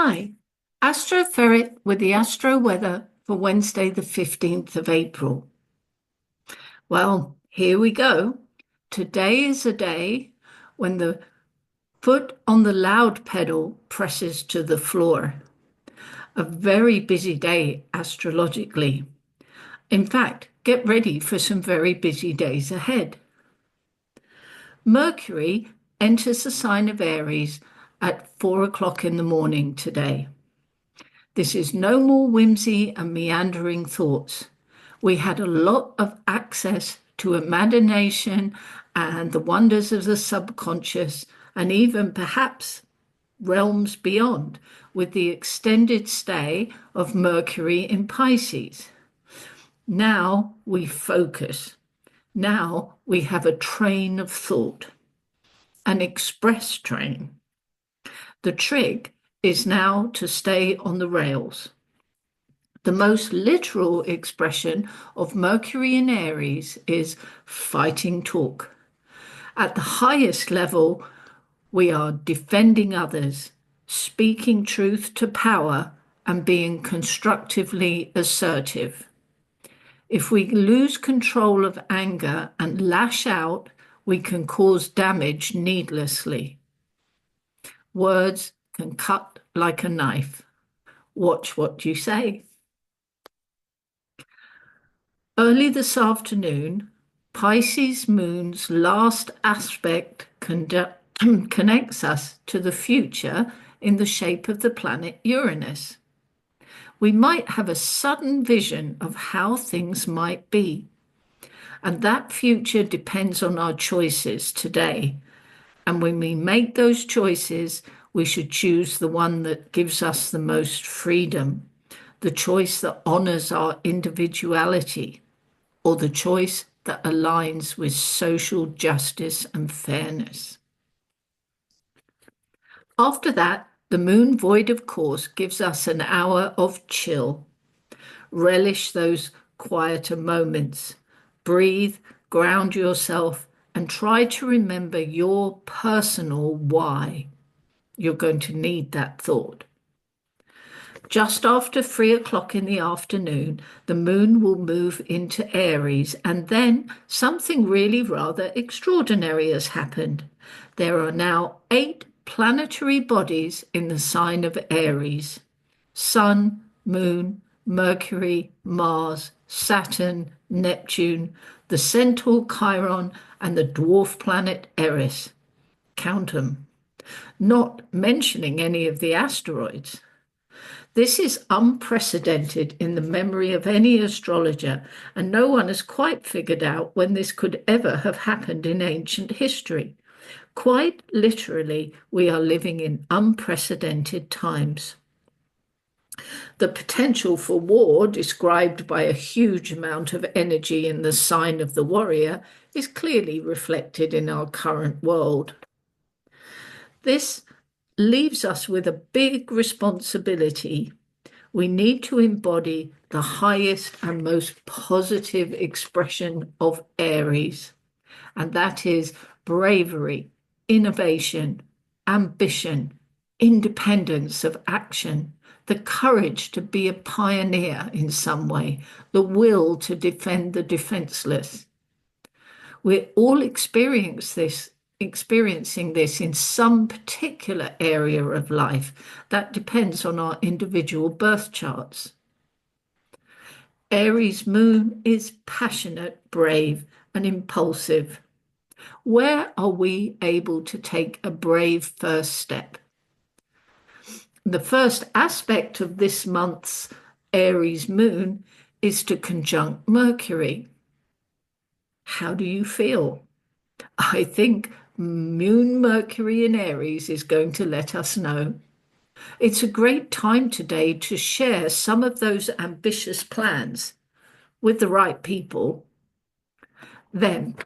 Hi, Astroferret with the Astro Weather for Wednesday, the 15th of April. Well, here we go. Today is a day when the foot on the loud pedal presses to the floor. A very busy day astrologically. In fact, get ready for some very busy days ahead. Mercury enters the sign of Aries at 4 o'clock in the morning today. This is no more whimsy and meandering thoughts. We had a lot of access to imagination and the wonders of the subconscious, and even perhaps realms beyond, with the extended stay of Mercury in Pisces. Now we focus. Now we have a train of thought, an express train. The trick is now to stay on the rails. The most literal expression of Mercury in Aries is fighting talk. At the highest level, we are defending others, speaking truth to power, and being constructively assertive. If we lose control of anger and lash out, we can cause damage needlessly. Words can cut like a knife. Watch what you say. Early this afternoon, Pisces moon's last aspect connects us to the future in the shape of the planet Uranus. We might have a sudden vision of how things might be, and that future depends on our choices today. And when we make those choices, we should choose the one that gives us the most freedom, the choice that honors our individuality, or the choice that aligns with social justice and fairness. After that, the moon void of course gives us an hour of chill. Relish those quieter moments. Breathe, ground yourself, and try to remember your personal why. You're going to need that thought. Just after 3 o'clock in the afternoon, the moon will move into Aries, and then something really rather extraordinary has happened. There are now 8 planetary bodies in the sign of Aries: Sun, Moon, Mercury, Mars, Saturn, Neptune, the Centaur Chiron, and the dwarf planet Eris. Count them. Not mentioning any of the asteroids. This is unprecedented in the memory of any astrologer, and no one has quite figured out when this could ever have happened in ancient history. Quite literally, we are living in unprecedented times. The potential for war, described by a huge amount of energy in the sign of the warrior, is clearly reflected in our current world. This leaves us with a big responsibility. We need to embody the highest and most positive expression of Aries, and that is bravery, innovation, ambition, independence of action, the courage to be a pioneer in some way, the will to defend the defenseless. We're all experiencing this in some particular area of life that depends on our individual birth charts. Aries moon is passionate, brave, and impulsive. Where are we able to take a brave first step? The first aspect of this month's Aries moon is to conjunct Mercury. How do you feel? I think Moon Mercury in Aries is going to let us know. It's a great time today to share some of those ambitious plans with the right people. Then,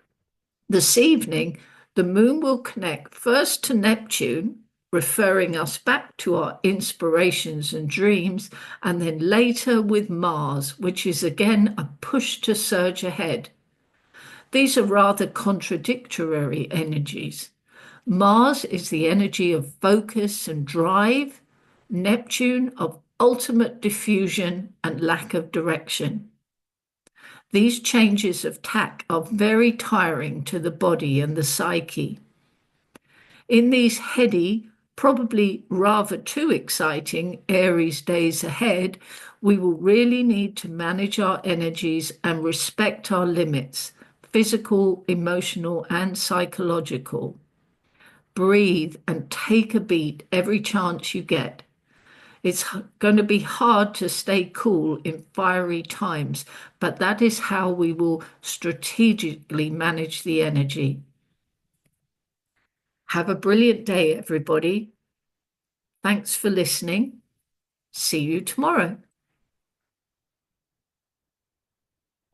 this evening, the moon will connect first to Neptune, referring us back to our inspirations and dreams, and then later with Mars, which is again a push to surge ahead. These are rather contradictory energies. Mars is the energy of focus and drive. Neptune of ultimate diffusion and lack of direction. These changes of tack are very tiring to the body and the psyche. In these heady, probably rather too exciting Aries days ahead, we will really need to manage our energies and respect our limits, physical, emotional, and psychological. Breathe and take a beat every chance you get. It's going to be hard to stay cool in fiery times, but that is how we will strategically manage the energy. Have a brilliant day, everybody. Thanks for listening. See you tomorrow.